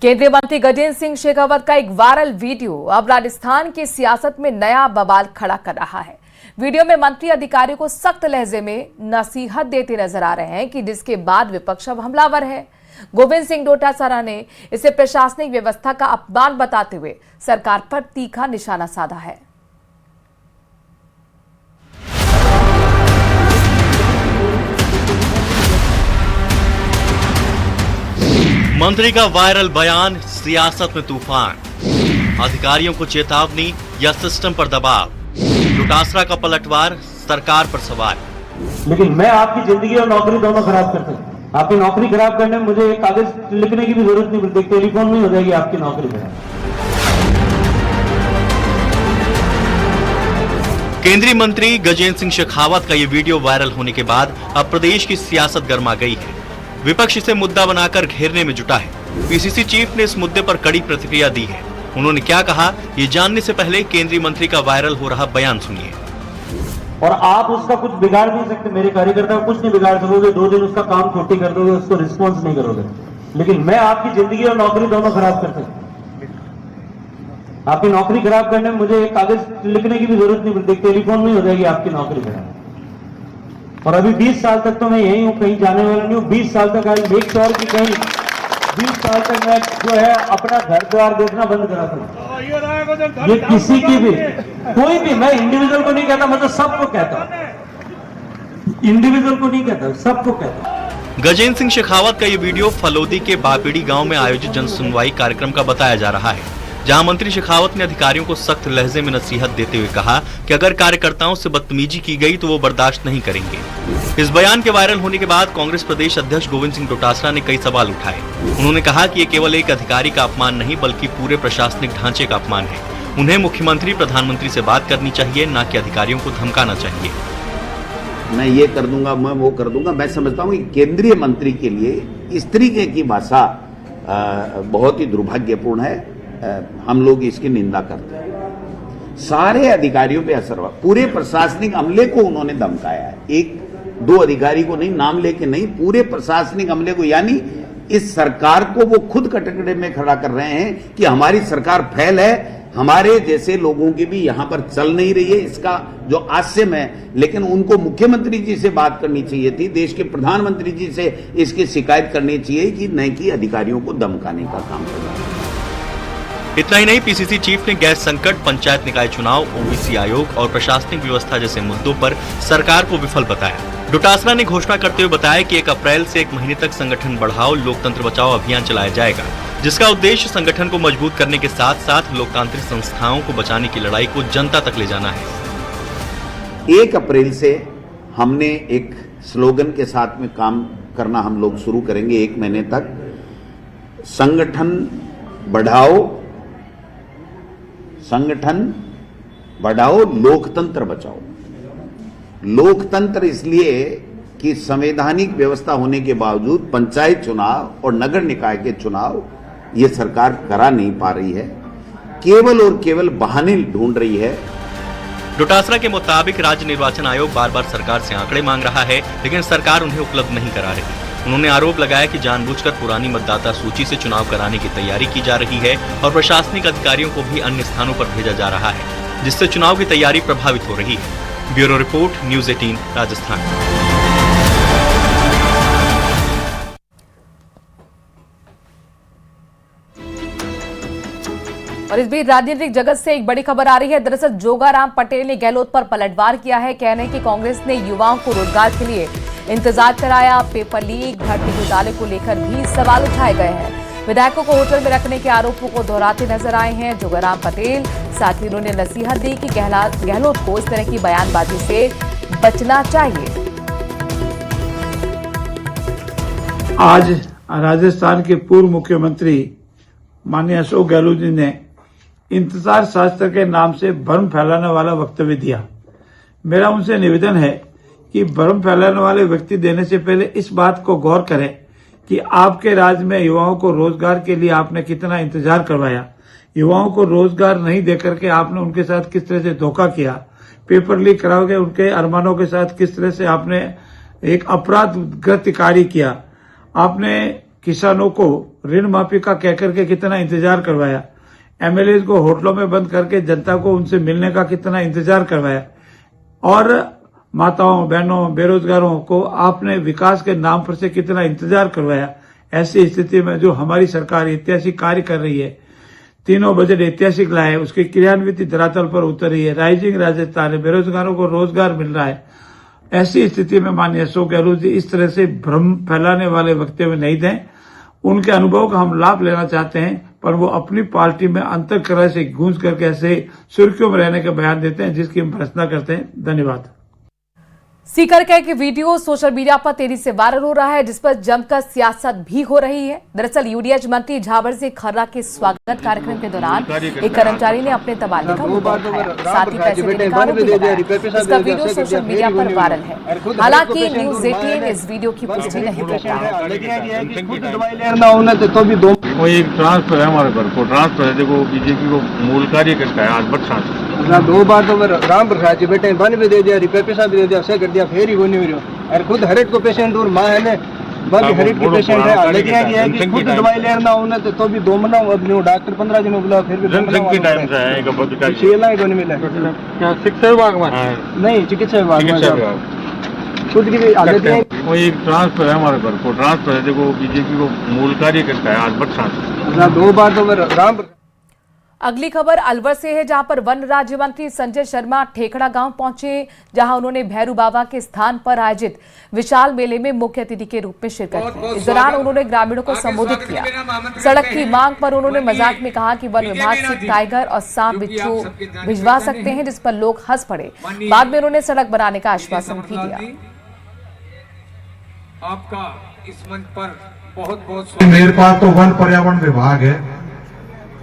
केंद्रीय मंत्री गजेंद्र सिंह शेखावत का एक वायरल वीडियो अब राजस्थान की सियासत में नया बवाल खड़ा कर रहा है। वीडियो में मंत्री अधिकारियों को सख्त लहजे में नसीहत देते नजर आ रहे हैं कि जिसके बाद विपक्ष अब हमलावर है। गोविंद सिंह डोटासरा ने इसे प्रशासनिक व्यवस्था का अपमान बताते हुए सरकार पर तीखा निशाना साधा है। मंत्री का वायरल बयान, सियासत में तूफान, अधिकारियों को चेतावनी या सिस्टम पर दबाव, डोटासरा का पलटवार, सरकार पर सवाल। लेकिन मैं आपकी जिंदगी और नौकरी दोनों खराब कर सकता। आपकी नौकरी खराब करने में मुझे एक कागज लिखने की भी जरूरत नहीं पड़ती, टेलीफोन में हो जाएगी आपकी नौकरी खराब। केंद्रीय मंत्री गजेंद्र सिंह शेखावत का ये वीडियो वायरल होने के बाद अब प्रदेश की सियासत गर्मा गई है। विपक्ष इसे मुद्दा बनाकर घेरने में जुटा है। पीसीसी चीफ ने इस मुद्दे पर कड़ी प्रतिक्रिया दी है। उन्होंने क्या कहा, ये जानने से पहले केंद्रीय मंत्री का वायरल हो रहा बयान सुनिए। और आप उसका कुछ बिगाड़ नहीं सकते, मेरे कार्यकर्ता कुछ नहीं बिगाड़ सकोगे। 2 दिन उसका काम छोटी कर दोगे, उसको रिस्पॉन्स नहीं करोगे। लेकिन मैं आपकी जिंदगी और नौकरी दोनों खराब कर सकता। आपकी नौकरी खराब करने में मुझे एक कागज लिखने की भी जरूरत नहीं पड़ती, टेलीफोन में हो जाएगी आपकी नौकरी खराब। और अभी 20 साल तक तो मैं यही हूं, कहीं जाने वाला नहीं हूं। 20 साल तक आई मेक श्योर की कहीं 20 साल तक मैं जो है अपना घर द्वार देखना बंद करा सकूं। ये किसी की भी, कोई भी, मैं इंडिविजुअल को नहीं कहता, मतलब सबको कहता हूं। इंडिविजुअल को नहीं कहता, सबको कहता हूं। गजेंद्र सिंह शेखावत का ये वीडियो फलोदी के बापीड़ी गांव में आयोजित जन सुनवाई कार्यक्रम का बताया जा रहा है, जहां मंत्री शेखावत ने अधिकारियों को सख्त लहजे में नसीहत देते हुए कहा कि अगर कार्यकर्ताओं से बदतमीजी की गई तो वो बर्दाश्त नहीं करेंगे। इस बयान के वायरल होने के बाद कांग्रेस प्रदेश अध्यक्ष गोविंद सिंह डोटासरा ने कई सवाल उठाए। उन्होंने कहा कि ये केवल एक अधिकारी का अपमान नहीं बल्कि पूरे प्रशासनिक ढांचे का अपमान है। उन्हें मुख्यमंत्री प्रधानमंत्री से बात करनी चाहिए, न कि अधिकारियों को धमकाना चाहिए। मैं ये कर दूंगा, मैं वो कर दूंगा। मैं समझता हूँ कि केंद्रीय मंत्री के लिए इस तरीके की भाषा बहुत ही दुर्भाग्यपूर्ण है। हम लोग इसकी निंदा करते हैं। सारे अधिकारियों पे असर हुआ, पूरे प्रशासनिक अमले को उन्होंने धमकाया है। 1-2 अधिकारी को नहीं, नाम लेके नहीं, पूरे प्रशासनिक अमले को। यानी इस सरकार को वो खुद कटघरे में खड़ा कर रहे हैं कि हमारी सरकार फेल है, हमारे जैसे लोगों की भी यहां पर चल नहीं रही है। इसका जो आश्चर्य है, लेकिन उनको मुख्यमंत्री जी से बात करनी चाहिए थी, देश के प्रधानमंत्री जी से इसकी शिकायत करनी चाहिए कि न कि अधिकारियों को धमकाने का काम कर रहा है। इतना ही नहीं, पीसीसी चीफ ने गैस संकट, पंचायत निकाय चुनाव, ओबीसी आयोग और प्रशासनिक व्यवस्था जैसे मुद्दों पर सरकार को विफल बताया। डोटासरा ने घोषणा करते हुए बताया कि 1 अप्रैल से 1 महीने तक संगठन बढ़ाओ, लोकतंत्र बचाओ अभियान चलाया जाएगा, जिसका उद्देश्य संगठन को मजबूत करने के साथ साथ लोकतांत्रिक संस्थाओं को बचाने की लड़ाई को जनता तक ले जाना है। 1 अप्रैल से हमने एक स्लोगन के साथ में काम करना हम लोग शुरू करेंगे। 1 महीने तक संगठन बढ़ाओ, लोकतंत्र बचाओ। लोकतंत्र इसलिए कि संवैधानिक व्यवस्था होने के बावजूद पंचायत चुनाव और नगर निकाय के चुनाव ये सरकार करा नहीं पा रही है, केवल और केवल बहाने ढूंढ रही है। डोटासरा के मुताबिक राज्य निर्वाचन आयोग बार बार सरकार से आंकड़े मांग रहा है, लेकिन सरकार उन्हें उपलब्ध नहीं करा रही। उन्होंने आरोप लगाया कि जानबूझकर पुरानी मतदाता सूची से चुनाव कराने की तैयारी की जा रही है और प्रशासनिक अधिकारियों को भी अन्य स्थानों पर भेजा जा रहा है, जिससे चुनाव की तैयारी प्रभावित हो रही है। Bureau report, news 18 Rajasthan. और इस बीच राजनीतिक जगत से एक बड़ी खबर आ रही है। दरअसल जोगाराम पटेल ने गहलोत पर पलटवार किया है। कहने हैं कि कांग्रेस ने युवाओं को रोजगार के लिए इंतजार कराया। पेपर लीक, भर्ती घोटाले को लेकर भी सवाल उठाए गए हैं। विधायकों को होटल में रखने के आरोपों को दोहराते नजर आए हैं जोगाराम पटेल। साथ ही उन्होंने नसीहत दी कि गहलोत को इस तरह की बयानबाजी से बचना चाहिए। आज राजस्थान के पूर्व मुख्यमंत्री माननीय अशोक गहलोत जी ने इंतजार शास्त्र के नाम से भ्रम फैलाने वाला वक्तव्य दिया। मेरा उनसे निवेदन है कि भ्रम फैलाने वाले व्यक्ति देने से पहले इस बात को गौर करें कि आपके राज्य में युवाओं को रोजगार के लिए आपने कितना इंतजार करवाया। युवाओं को रोजगार नहीं देकर के आपने उनके साथ किस तरह से धोखा किया। पेपर लीक कराओगे, उनके अरमानों के साथ किस तरह से आपने एक अपराधग्रस्त कार्य किया। आपने किसानों को ऋण माफी का कहकर के कितना इंतजार करवाया, एमएलए को होटलों में बंद करके जनता को उनसे मिलने का कितना इंतजार करवाया, और माताओं बहनों बेरोजगारों को आपने विकास के नाम पर से कितना इंतजार करवाया। ऐसी स्थिति में जो हमारी सरकार ऐतिहासिक कार्य कर रही है, तीनों बजट ऐतिहासिक लाए, उसकी क्रियान्वित धरातल पर उतर रही है, राइजिंग राजस्थान है, बेरोजगारों को रोजगार मिल रहा है। ऐसी स्थिति में माननीय अशोक गहलोत जी इस तरह से भ्रम फैलाने वाले वक्तव्य नहीं दें। उनके अनुभव का हम लाभ लेना चाहते हैं, पर वो अपनी पार्टी में अंतर्कलह से गूंज करके ऐसे सुर्खियों में रहने के बयान देते हैं, जिसकी हम भर्त्सना करते हैं। धन्यवाद। सीकर का एक वीडियो सोशल मीडिया पर तेजी से वायरल हो रहा है, जिस पर जमकर सियासत भी हो रही है। दरअसल यूडीएच मंत्री झावर सिंह खर्रा के स्वागत कार्यक्रम के दौरान एक कर्मचारी ने अपने तबादले का मुद्दा उठाया, साथ ही पैसे देने का आरोप भी लगाया। इसका वीडियो सोशल मीडिया पर वायरल है। हालांकि न्यूज 18 इस वीडियो की पुष्टि नहीं करता है। वो एक ट्रांसफर है हमारे घर को, ट्रांसफर है, देखो बीजेपी को मूल कार्यकर्ता है आज बरसात। 2 बार तो राम प्रसाद जी बेटे बन भी दे दिया, पैसा भी दे दिया, से कर दिया, फिर ही नहीं हो रहा। और खुद हरेट को पेशेंट और माँ है ने बाकी हरेट की पेशेंट है, लेकिन ये है कि खुद दवाई लेना होना तो भी 2 महीना अब डॉक्टर 15 दिन बुला, फिर भी जनसंख्या टाइम से है कब तक शेला ही नहीं मिला। क्या शिक्षा विभाग में नहीं, चिकित्सा विभाग में खुद की भी हालत है। वो एक ट्रांसफर है हमारे घर को, ट्रांसफर है, देखो बीजेपी को मूल कार्यकर्ता है आज बरसात। 2 बार तो राम। अगली खबर अलवर से है, जहां पर वन राज्य मंत्री संजय शर्मा ठेकड़ा गांव पहुंचे, जहां उन्होंने भैरू बाबा के स्थान पर आयोजित विशाल मेले में मुख्य अतिथि के रूप में शिरकत की। इस दौरान उन्होंने ग्रामीणों को संबोधित किया। सड़क की मांग पर उन्होंने मजाक में कहा कि वन विभाग से टाइगर और सांप बिच्छू भिजवा सकते हैं, जिस पर लोग हंस पड़े। बाद में उन्होंने सड़क बनाने का आश्वासन भी दिया। आपका इस मंच पर बहुत मेरे पास तो वन पर्यावरण विभाग है,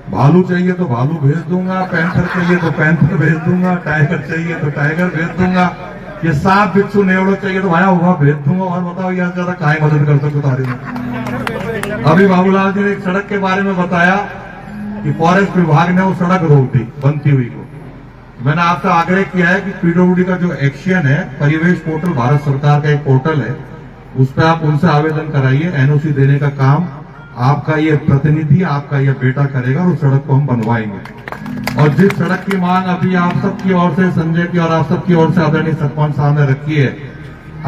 भालू चाहिए तो भालू भेज दूंगा, पैंथर चाहिए तो पैंथर भेज दूंगा, टाइगर चाहिए तो टाइगर भेज दूंगा, ये सांप बिच्छू नेवड़ो चाहिए तो भाया हुआ भेज दूंगा। और बताओ यार ज्यादा काय मदद कर सकते तुम्हारी में। अभी बाबूलाल जी ने एक सड़क के बारे में बताया कि फॉरेस्ट विभाग ने वो सड़क रोक दी बनती हुई को। मैंने आपसे आग्रह किया है कि पीडब्ल्यूडी का जो एक्शन है, परिवेश पोर्टल भारत सरकार का एक पोर्टल है, उस पर आप उनसे आवेदन कराइए। एनओसी देने का काम आपका ये प्रतिनिधि, आपका ये बेटा करेगा और उस सड़क को हम बनवाएंगे। और जिस सड़क की मांग अभी आप सबकी ओर से, संजय की और आप सबकी ओर से आदरणीय सरपंच साहब ने रखी है,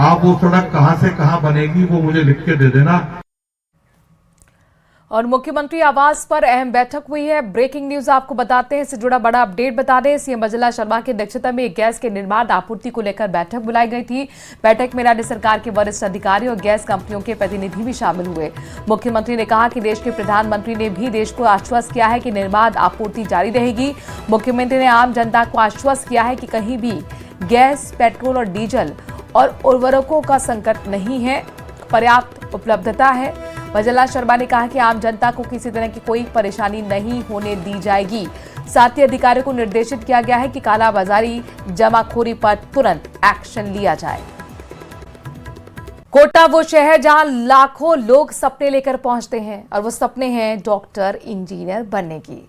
आप वो सड़क कहां से कहां बनेगी वो मुझे लिख के दे देना। और मुख्यमंत्री आवास पर अहम बैठक हुई है। ब्रेकिंग न्यूज आपको बताते हैं, इससे जुड़ा बड़ा अपडेट बता दें। सीएम बजला शर्मा की अध्यक्षता में एक गैस के निर्बाध आपूर्ति को लेकर बैठक बुलाई गई थी। बैठक में राज्य सरकार के वरिष्ठ अधिकारी और गैस कंपनियों के प्रतिनिधि भी शामिल हुए। मुख्यमंत्री ने कहा कि देश के प्रधानमंत्री ने भी देश को आश्वस्त किया है कि निर्बाध आपूर्ति जारी रहेगी। मुख्यमंत्री ने आम जनता को आश्वस्त किया है कि कहीं भी गैस, पेट्रोल और डीजल और उर्वरकों का संकट नहीं है, पर्याप्त उपलब्धता है। बजला शर्मा ने कहा कि आम जनता को किसी तरह की कोई परेशानी नहीं होने दी जाएगी। साथ ही अधिकारियों को निर्देशित किया गया है कि कालाबाजारी, जमाखोरी पर तुरंत एक्शन लिया जाए। कोटा वो शहर जहां लाखों लोग सपने लेकर पहुंचते हैं, और वो सपने हैं डॉक्टर, इंजीनियर बनने की।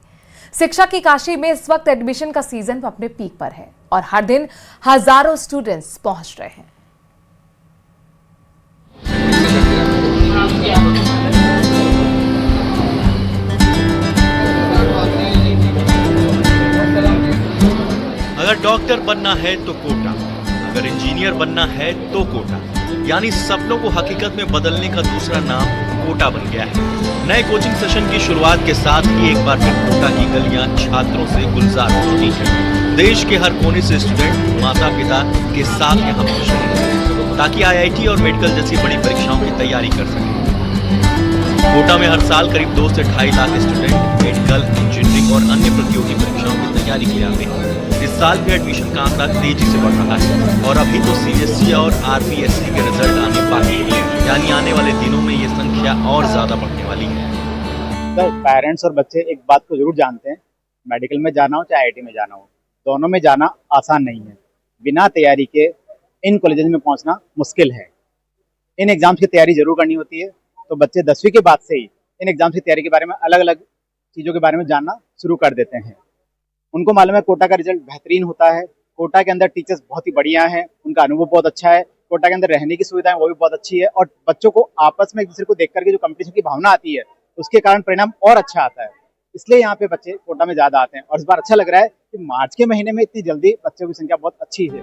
शिक्षा की काशी में इस वक्त एडमिशन का सीजन अपने पीक पर है और हर दिन हजारों स्टूडेंट्स पहुंच रहे हैं। अगर डॉक्टर बनना है तो कोटा, अगर इंजीनियर बनना है तो कोटा, यानी सपनों को हकीकत में बदलने का दूसरा नाम कोटा बन गया है। नए कोचिंग सेशन की शुरुआत के साथ ही एक बार फिर कोटा की गलियां छात्रों से गुलजार हो चुकी हैं। देश के हर कोने से स्टूडेंट माता पिता के साथ यहाँ पहुंच रहे हैं ताकि आईआईटी और मेडिकल जैसी बड़ी परीक्षाओं की तैयारी कर सकें। कोटा में हर साल करीब 2 से 2.5 लाख स्टूडेंट मेडिकल, इंजीनियरिंग और अन्य प्रतियोगी परीक्षाओं की तैयारी के लिए आते हैं। इस साल भी एडमिशन का आंकड़ा तेजी से बढ़ रहा है और अभी तो सीबीएसई और आरपीएससी के रिजल्ट आने बाकी है, यानी आने वाले दिनों में ये संख्या और ज्यादा बढ़ने वाली है। तो पेरेंट्स और बच्चे एक बात को जरूर जानते हैं, मेडिकल में जाना हो चाहे आईआईटी में जाना हो, दोनों में जाना आसान नहीं है। बिना तैयारी के इन कॉलेजेस में पहुंचना मुश्किल है। इन एग्जाम्स की तैयारी जरूर करनी होती है। तो बच्चे 10वीं के बाद से ही इन एग्जाम्स की तैयारी के बारे में अलग अलग चीज़ों के बारे में जानना शुरू कर देते हैं। उनको मालूम है कोटा का रिजल्ट बेहतरीन होता है, कोटा के अंदर टीचर्स बहुत ही बढ़िया हैं, उनका अनुभव बहुत अच्छा है, कोटा के अंदर रहने की सुविधाएं वो भी बहुत अच्छी है, और बच्चों को आपस में एक दूसरे को देख करके जो कंपटीशन की भावना आती है उसके कारण परिणाम और अच्छा आता है। इसलिए यहाँ पे बच्चे कोटा में ज्यादा आते हैं, और इस बार अच्छा लग रहा है कि मार्च के महीने में इतनी जल्दी बच्चों की संख्या बहुत अच्छी है।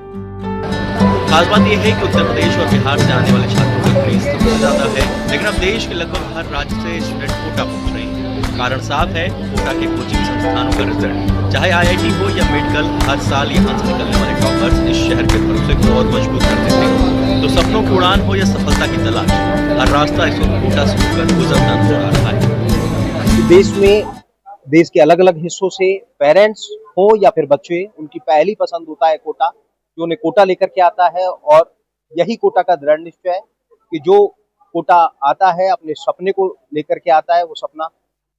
खास बात यह है कि उत्तर प्रदेश और बिहार से आने वाले छात्रों का क्रेज सबसे ज्यादा है, लेकिन अब देश के लगभग हर राज्य से स्टूडेंट कोटा पहुंच रहे हैं। कारण साफ है, कोटा के कोचिंग संस्थानों का रिजल्ट, चाहे IIT हो या मेडिकल, हर साल यहाँ से निकलने वाले टॉपर्स इस शहर के भरोसे को और मजबूत कर देते हैं। तो सपनों की उड़ान हो या सफलता की तलाश, हर रास्ता इस वक्त कोटा से होकर गुजरता नजर आ रहा है। देश में देश के अलग अलग हिस्सों से पेरेंट्स हो या फिर बच्चे, उनकी पहली पसंद होता है कोटा, जो उन्हें कोटा लेकर के आता है। और यही कोटा का दृढ़ निश्चय है कि जो कोटा आता है अपने सपने को लेकर के आता है, वो सपना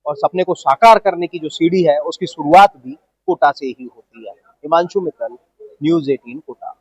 और सपने को साकार करने की जो सीढ़ी है उसकी शुरुआत भी कोटा से ही होती है। हिमांशु मित्तल, न्यूज़ 18 कोटा।